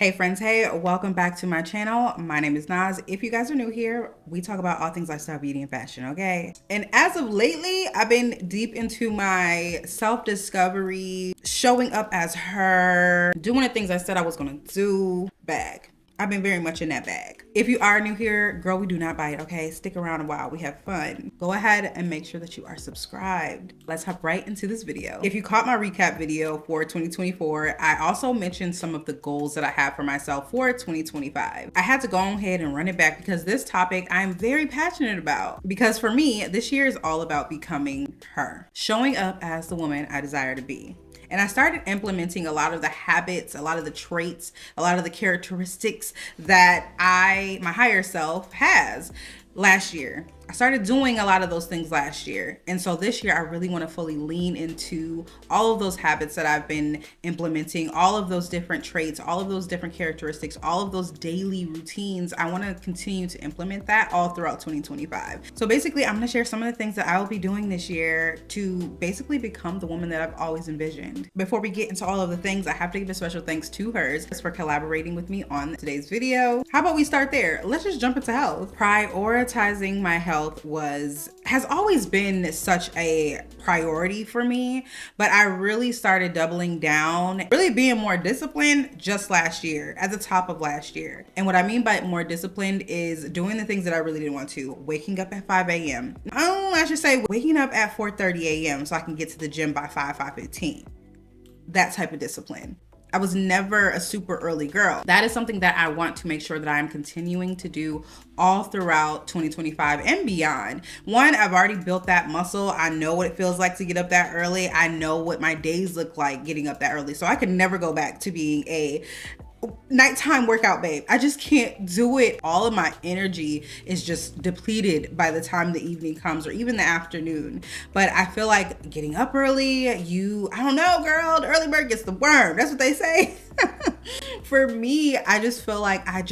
Hey friends, hey, welcome back to my channel. My name is Naz. If you guys are new here, we talk about all things lifestyle, beauty, and fashion, okay? And as of lately, I've been deep into my self-discovery, showing up as her, doing the things I said I was gonna do, bag. I've been very much in that bag. If you are new here, girl, we do not bite, okay? Stick around a while, we have fun. Go ahead and make sure that you are subscribed. Let's hop right into this video. If you caught my recap video for 2024, I also mentioned some of the goals that I have for myself for 2025. I had to go ahead and run it back because this topic I'm very passionate about. Because for me, this year is all about becoming her, showing up as the woman I desire to be. And I started implementing a lot of the habits, a lot of the traits, a lot of the characteristics that my higher self has last year. I started doing a lot of those things last year. And so this year I really want to fully lean into all of those habits that I've been implementing, all of those different traits, all of those different characteristics, all of those daily routines. I want to continue to implement that all throughout 2025. So basically I'm going to share some of the things that I will be doing this year to basically become the woman that I've always envisioned. Before we get into all of the things, I have to give a special thanks to hers for collaborating with me on today's video. How about we start there? Let's just jump into health. Prioritizing my health has always been such a priority for me, but I really started doubling down, really being more disciplined just last year, at the top of last year. And what I mean by more disciplined is doing the things that I really didn't want to. Waking up at 5 a.m. I should say waking up at 4:30 a.m. so I can get to the gym by 5:15. That type of discipline. I was never a super early girl. That is something that I want to make sure that I'm continuing to do all throughout 2025 and beyond. One, I've already built that muscle. I know what it feels like to get up that early. I know what my days look like getting up that early. So I could never go back to being a nighttime workout babe. I just can't do it. All of my energy is just depleted by the time the evening comes or even the afternoon. But I feel like getting up early, I don't know, girl, the early bird gets the worm. That's what they say. For me, I just feel like I'm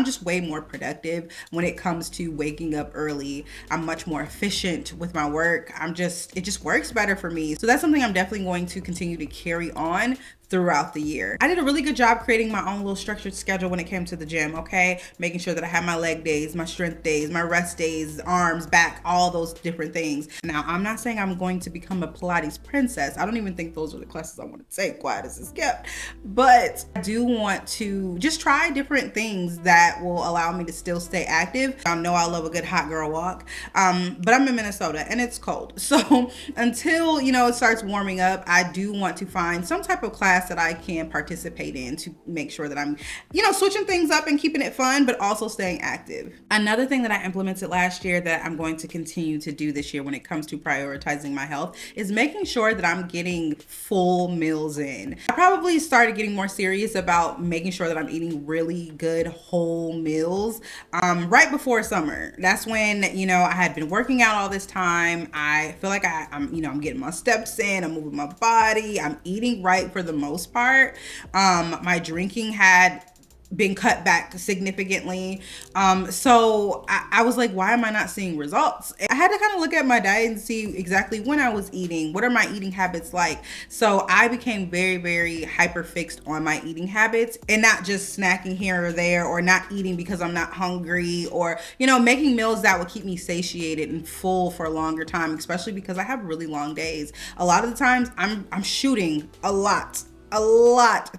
just way more productive when it comes to waking up early. I'm much more efficient with my work. It just works better for me. So that's something I'm definitely going to continue to carry on throughout the year. I did a really good job creating my own little structured schedule when it came to the gym, okay? Making sure that I have my leg days, my strength days, my rest days, arms, back, all those different things. Now, I'm not saying I'm going to become a Pilates princess. I don't even think those are the classes I want to take, quiet as it's kept. But I do want to just try different things that will allow me to still stay active. I know I love a good hot girl walk, but I'm in Minnesota and it's cold. So until, it starts warming up, I do want to find some type of class that I can participate in to make sure that I'm, switching things up and keeping it fun, but also staying active. Another thing that I implemented last year that I'm going to continue to do this year when it comes to prioritizing my health is making sure that I'm getting full meals in. I probably started getting more serious about making sure that I'm eating really good whole meals right before summer. That's when, I had been working out all this time. I feel like I'm getting my steps in, I'm moving my body, I'm eating right for the most part. My drinking had been cut back significantly. So I was like, why am I not seeing results? I had to kind of look at my diet and see exactly when I was eating, what are my eating habits like? So I became very, very hyper fixed on my eating habits and not just snacking here or there or not eating because I'm not hungry or, making meals that will keep me satiated and full for a longer time, especially because I have really long days. A lot of the times I'm shooting a lot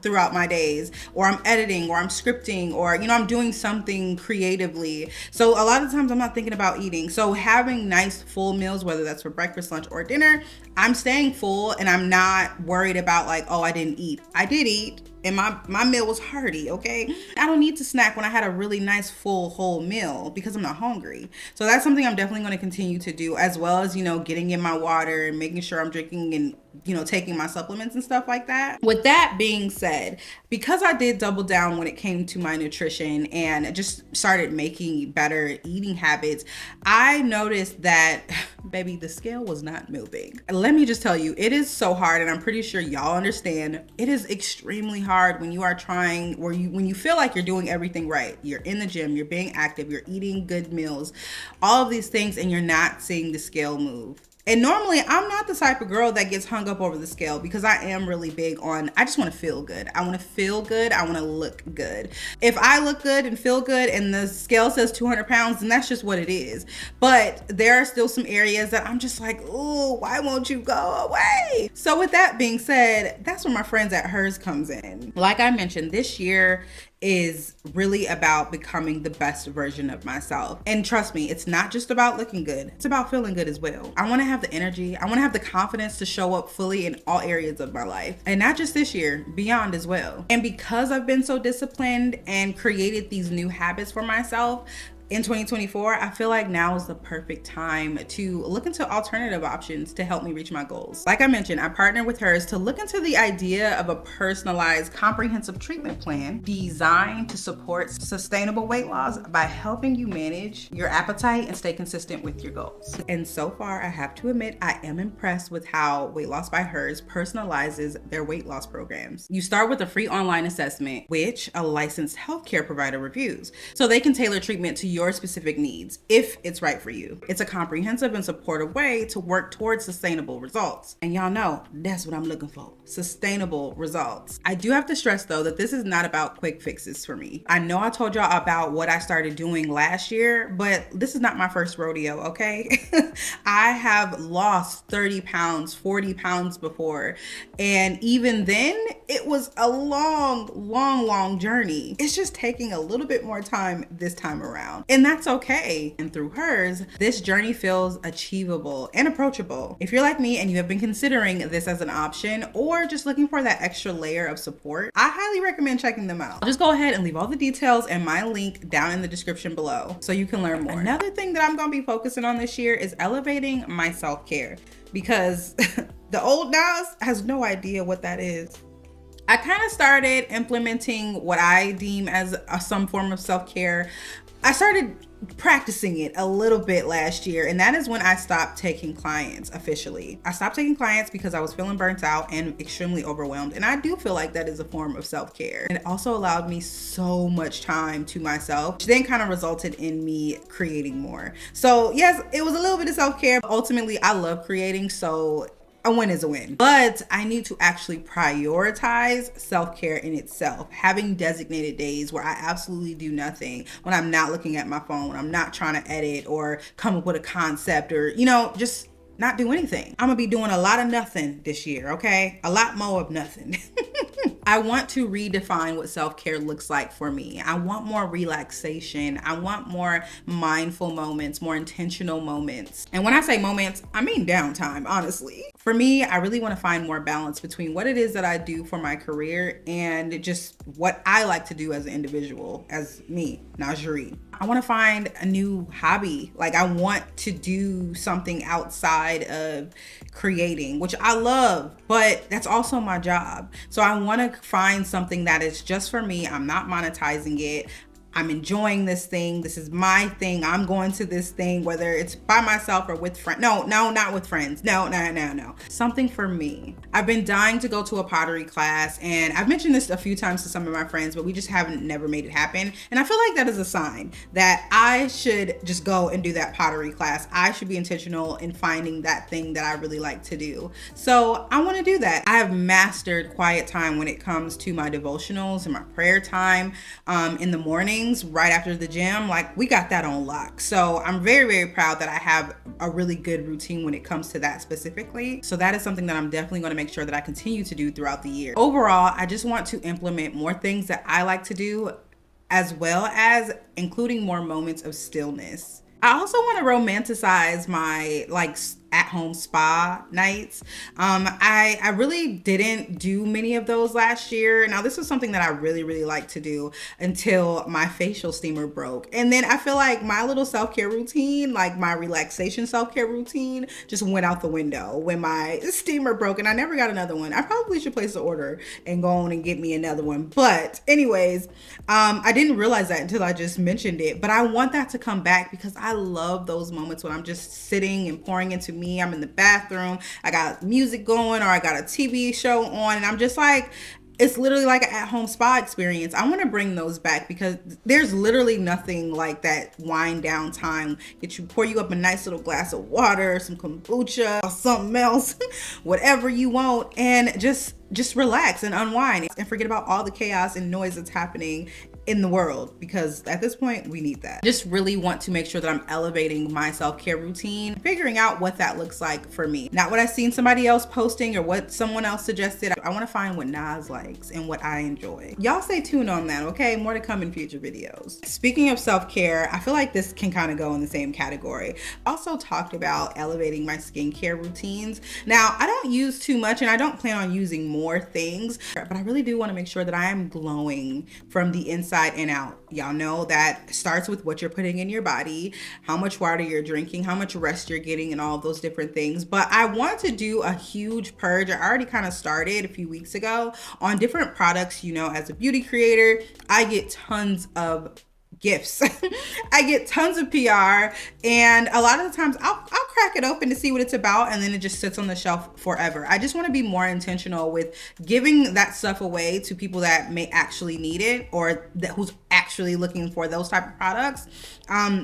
throughout my days, or I'm editing, or I'm scripting, or I'm doing something creatively. So a lot of times I'm not thinking about eating. So having nice full meals, whether that's for breakfast, lunch, or dinner, I'm staying full and I'm not worried about like, oh, I didn't eat. I did eat. And my meal was hearty, okay? I don't need to snack when I had a really nice full whole meal because I'm not hungry. So that's something I'm definitely going to continue to do, as well as, getting in my water and making sure I'm drinking and, taking my supplements and stuff like that. With that being said, because I did double down when it came to my nutrition and just started making better eating habits, I noticed that, baby, the scale was not moving. Let me just tell you, it is so hard, and I'm pretty sure y'all understand. It is extremely hard when you are trying, when you feel like you're doing everything right. You're in the gym, you're being active, you're eating good meals, all of these things, and you're not seeing the scale move. And normally I'm not the type of girl that gets hung up over the scale because I am really big on, I just want to feel good. I want to feel good. I want to look good. If I look good and feel good and the scale says 200 pounds, then that's just what it is. But there are still some areas that I'm just like, ooh, why won't you go away? So with that being said, that's where my friends at Hers comes in. Like I mentioned, this year is really about becoming the best version of myself. And trust me, it's not just about looking good. It's about feeling good as well. I want to have the energy. I want to have the confidence to show up fully in all areas of my life. And not just this year, beyond as well. And because I've been so disciplined and created these new habits for myself, in 2024, I feel like now is the perfect time to look into alternative options to help me reach my goals. Like I mentioned, I partnered with Hers to look into the idea of a personalized, comprehensive treatment plan designed to support sustainable weight loss by helping you manage your appetite and stay consistent with your goals. And so far, I have to admit, I am impressed with how Weight Loss by Hers personalizes their weight loss programs. You start with a free online assessment, which a licensed healthcare provider reviews, so they can tailor treatment to your specific needs if it's right for you. It's a comprehensive and supportive way to work towards sustainable results. And y'all know that's what I'm looking for, sustainable results. I do have to stress though that this is not about quick fixes for me. I know I told y'all about what I started doing last year, but this is not my first rodeo, okay? I have lost 30 pounds, 40 pounds before. And even then, it was a long journey. It's just taking a little bit more time this time around. And that's okay. And through Hers, this journey feels achievable and approachable. If you're like me and you have been considering this as an option or just looking for that extra layer of support, I highly recommend checking them out. I'll just go ahead and leave all the details and my link down in the description below so you can learn more. Another thing that I'm going to be focusing on this year is elevating my self-care, because the old Nas has no idea what that is. I kind of started implementing what I deem as some form of self-care. I started practicing it a little bit last year, and that is when I stopped taking clients officially. I stopped taking clients because I was feeling burnt out and extremely overwhelmed, and I do feel like that is a form of self-care. And it also allowed me so much time to myself, which then kind of resulted in me creating more. So yes, it was a little bit of self-care. Ultimately, I love creating, so a win is a win. But I need to actually prioritize self-care in itself. Having designated days where I absolutely do nothing, when I'm not looking at my phone, when I'm not trying to edit or come up with a concept or, just not do anything. I'm gonna be doing a lot of nothing this year, okay? A lot more of nothing. I want to redefine what self-care looks like for me. I want more relaxation. I want more mindful moments, more intentional moments. And when I say moments, I mean downtime, honestly. For me, I really want to find more balance between what it is that I do for my career and just what I like to do as an individual, as me, Najee. I want to find a new hobby. Like, I want to do something outside of creating, which I love, but that's also my job. So I want to find something that is just for me. I'm not monetizing it. I'm enjoying this thing. This is my thing. I'm going to this thing, whether it's by myself or with friends. No, not with friends. No. Something for me. I've been dying to go to a pottery class, and I've mentioned this a few times to some of my friends, but we just haven't never made it happen. And I feel like that is a sign that I should just go and do that pottery class. I should be intentional in finding that thing that I really like to do. So I want to do that. I have mastered quiet time when it comes to my devotionals and my prayer time in the morning. Right after the gym, like, we got that on lock. So I'm very proud that I have a really good routine when it comes to that specifically. So that is something that I'm definitely going to make sure that I continue to do throughout the year. Overall, I just want to implement more things that I like to do, as well as including more moments of stillness. I also want to romanticize my at-home spa nights. I really didn't do many of those last year. Now, this was something that I really like to do until my facial steamer broke. And then I feel like my little self-care routine, like my relaxation self-care routine, just went out the window when my steamer broke, and I never got another one. I probably should place an order and go on and get me another one. But anyways, I didn't realize that until I just mentioned it. But I want that to come back because I love those moments when I'm just sitting and pouring into me. I'm in the bathroom, I got music going, or I got a TV show on, and I'm just like, It's literally like an at-home spa experience. I want to bring those back because there's literally nothing like that wind down time. Pour you up a nice little glass of water, some kombucha, or something else, whatever you want, and just relax and unwind and forget about all the chaos and noise that's happening in the world, because at this point we need that. Just really want to make sure that I'm elevating my self-care routine, figuring out what that looks like for me. Not what I've seen somebody else posting or what someone else suggested. I want to find what Nas likes and what I enjoy. Y'all stay tuned on that, okay? More to come in future videos. Speaking of self-care, I feel like this can kind of go in the same category. Also talked about elevating my skincare routines. Now, I don't use too much and I don't plan on using more things, but I really do want to make sure that I am glowing from the inside and out. Y'all know that starts with what you're putting in your body, how much water you're drinking, how much rest you're getting, and all of those different things. But I want to do a huge purge. I already kind of started a few weeks ago on different products. You know, as a beauty creator, I get tons of gifts. I get tons of PR, and a lot of the times I'll crack it open to see what it's about, and then it just sits on the shelf forever. I just want to be more intentional with giving that stuff away to people that may actually need it, or who's actually looking for those type of products,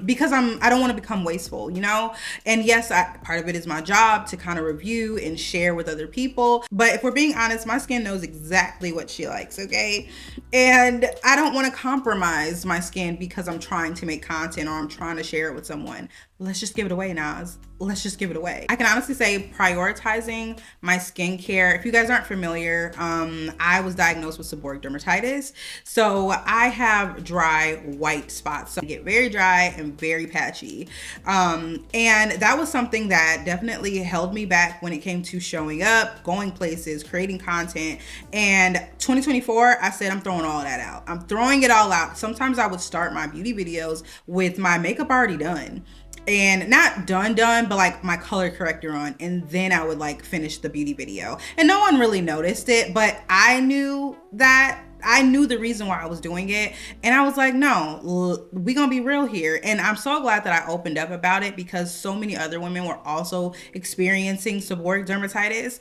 because I don't want to become wasteful, you know. And yes, part of it is my job to kind of review and share with other people, but if we're being honest, my skin knows exactly what she likes, okay? And I don't want to compromise my skin because I'm trying to make content or I'm trying to share it with someone. Let's just give it away, Nas. Let's just give it away. I can honestly say prioritizing my skincare. If you guys aren't familiar, I was diagnosed with seborrheic dermatitis. So I have dry white spots. So I get very dry and very patchy. And that was something that definitely held me back when it came to showing up, going places, creating content. And 2024, I said, I'm throwing all that out. I'm throwing it all out. Sometimes I would start my beauty videos with my makeup already done. And not done, but like my color corrector on, and then I would like finish the beauty video. And no one really noticed it, but I knew the reason why I was doing it. And I was like, no, we gonna be real here. And I'm so glad that I opened up about it, because so many other women were also experiencing seborrheic dermatitis.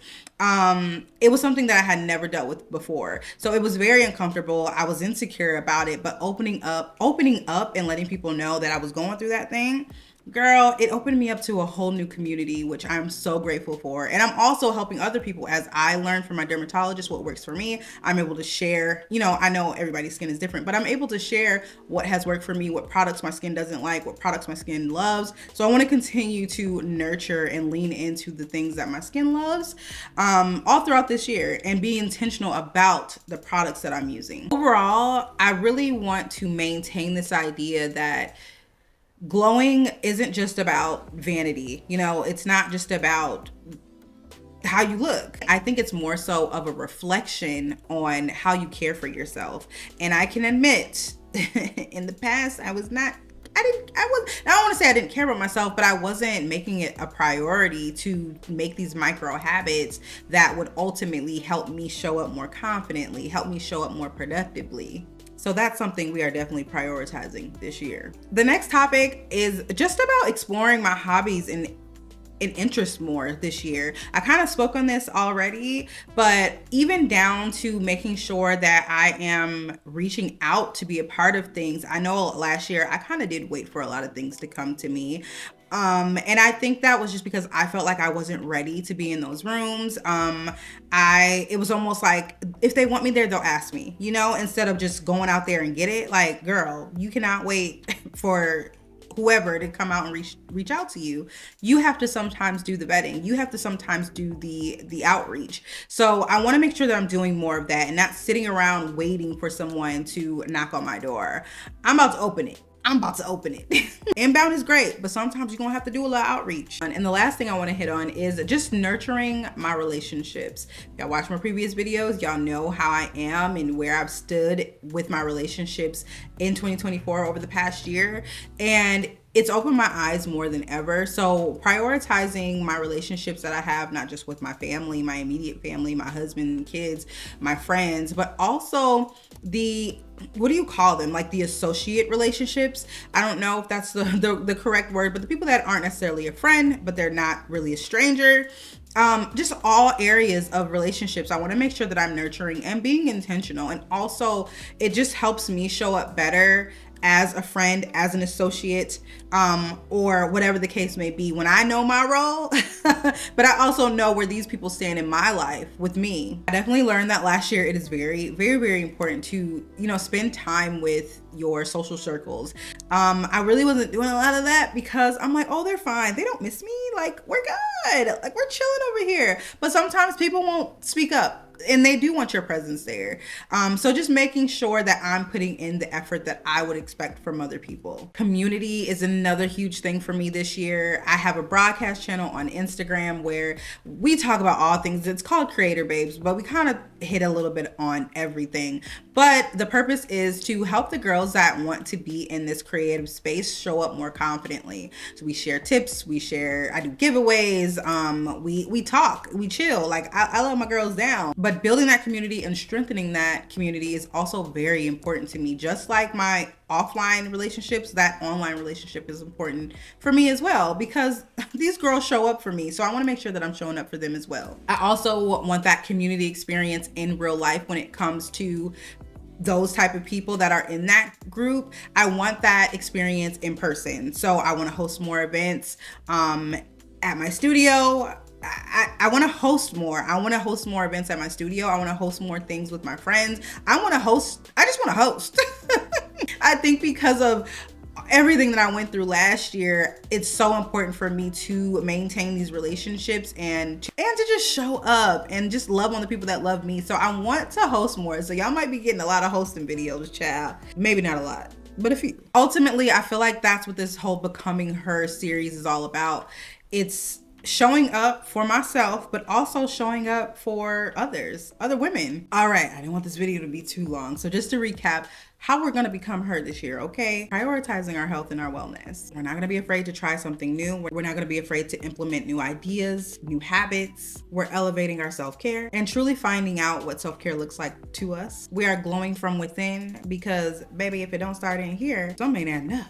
It was something that I had never dealt with before. So it was very uncomfortable. I was insecure about it, but opening up and letting people know that I was going through that thing, girl, it opened me up to a whole new community, which I'm so grateful for. And I'm also helping other people as I learn from my dermatologist what works for me. I'm able to share, you know, I know everybody's skin is different, but I'm able to share what has worked for me, what products my skin doesn't like, what products my skin loves. So I want to continue to nurture and lean into the things that my skin loves all throughout this year, and be intentional about the products that I'm using. Overall, I really want to maintain this idea that glowing isn't just about vanity. You know, it's not just about how you look. I think it's more so of a reflection on how you care for yourself. And I can admit, in the past, I don't want to say I didn't care about myself, but I wasn't making it a priority to make these micro habits that would ultimately help me show up more confidently, help me show up more productively. So that's something we are definitely prioritizing this year. The next topic is just about exploring my hobbies and interest more this year. I kind of spoke on this already, but even down to making sure that I am reaching out to be a part of things. I know last year I kind of did wait for a lot of things to come to me. And I think that was just because I felt like I wasn't ready to be in those rooms. It was almost like if they want me there, they'll ask me, you know, instead of just going out there and get it. Like, girl, you cannot wait for whoever to come out and reach out to you. You have to sometimes do the vetting. You have to sometimes do the outreach. So I want to make sure that I'm doing more of that and not sitting around waiting for someone to knock on my door. I'm about to open it. Inbound is great, but sometimes you're gonna have to do a lot of outreach. And the last thing I want to hit on is just nurturing my relationships. Y'all watch my previous videos, y'all know how I am and where I've stood with my relationships in 2024 over the past year. And it's opened my eyes more than ever. So prioritizing my relationships that I have, not just with my family, my immediate family, my husband, kids, my friends, but also the, what do you call them? Like the associate relationships. I don't know if that's the correct word, but the people that aren't necessarily a friend, but they're not really a stranger. Just all areas of relationships. I want to make sure that I'm nurturing and being intentional. And also it just helps me show up better as a friend, as an associate, or whatever the case may be, when I know my role, but I also know where these people stand in my life with me. I definitely learned that last year. It is very, very, very important to, spend time with your social circles. I really wasn't doing a lot of that because I'm like, oh, they're fine. They don't miss me. Like, we're good. Like, we're chilling over here. But sometimes people won't speak up, and they do want your presence there. So just making sure that I'm putting in the effort that I would expect from other people. Community is another huge thing for me this year. I have a broadcast channel on Instagram where we talk about all things. It's called Creator Babes, but we kind of hit a little bit on everything. But the purpose is to help the girls that want to be in this creative space show up more confidently. So we share tips, I do giveaways, we talk, we chill. Like I love my girls down. But building that community and strengthening that community is also very important to me. Just like my offline relationships, that online relationship is important for me as well, because these girls show up for me. So I want to make sure that I'm showing up for them as well. I also want that community experience in real life when it comes to those type of people that are in that group. I want that experience in person. So I want to host more events at my studio. I want to host more. I want to host more events at my studio. I want to host more things with my friends. I just want to host. I think because of everything that I went through last year, it's so important for me to maintain these relationships and to just show up and just love on the people that love me. So I want to host more. So y'all might be getting a lot of hosting videos, child. Maybe not a lot, but a few. Ultimately, I feel like that's what this whole Becoming Her series is all about. It's showing up for myself, but also showing up for other women. All right, I didn't want this video to be too long. So just to recap how we're going to become her this year, okay? Prioritizing our health and our wellness. We're not going to be afraid to try something new. We're not going to be afraid to implement new ideas, new habits. We're elevating our self-care and truly finding out what self-care looks like to us. We are glowing from within because, baby, if it don't start in here, something ain't adding up.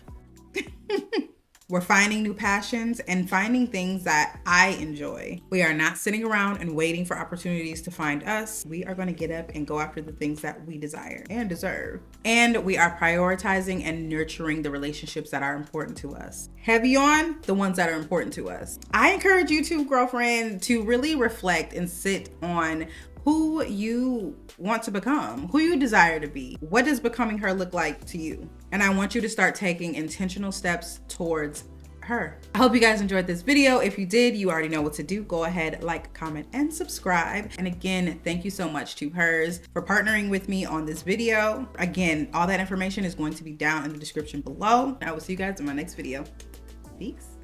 We're finding new passions and finding things that I enjoy. We are not sitting around and waiting for opportunities to find us. We are going to get up and go after the things that we desire and deserve. And we are prioritizing and nurturing the relationships that are important to us. Heavy on the ones that are important to us. I encourage you to, girlfriend, to really reflect and sit on who you want to become, who you desire to be. What does becoming her look like to you? And I want you to start taking intentional steps towards her. I hope you guys enjoyed this video. If you did, you already know what to do. Go ahead, like, comment, and subscribe. And again, thank you so much to Hers for partnering with me on this video. Again, all that information is going to be down in the description below. I will see you guys in my next video. Peace.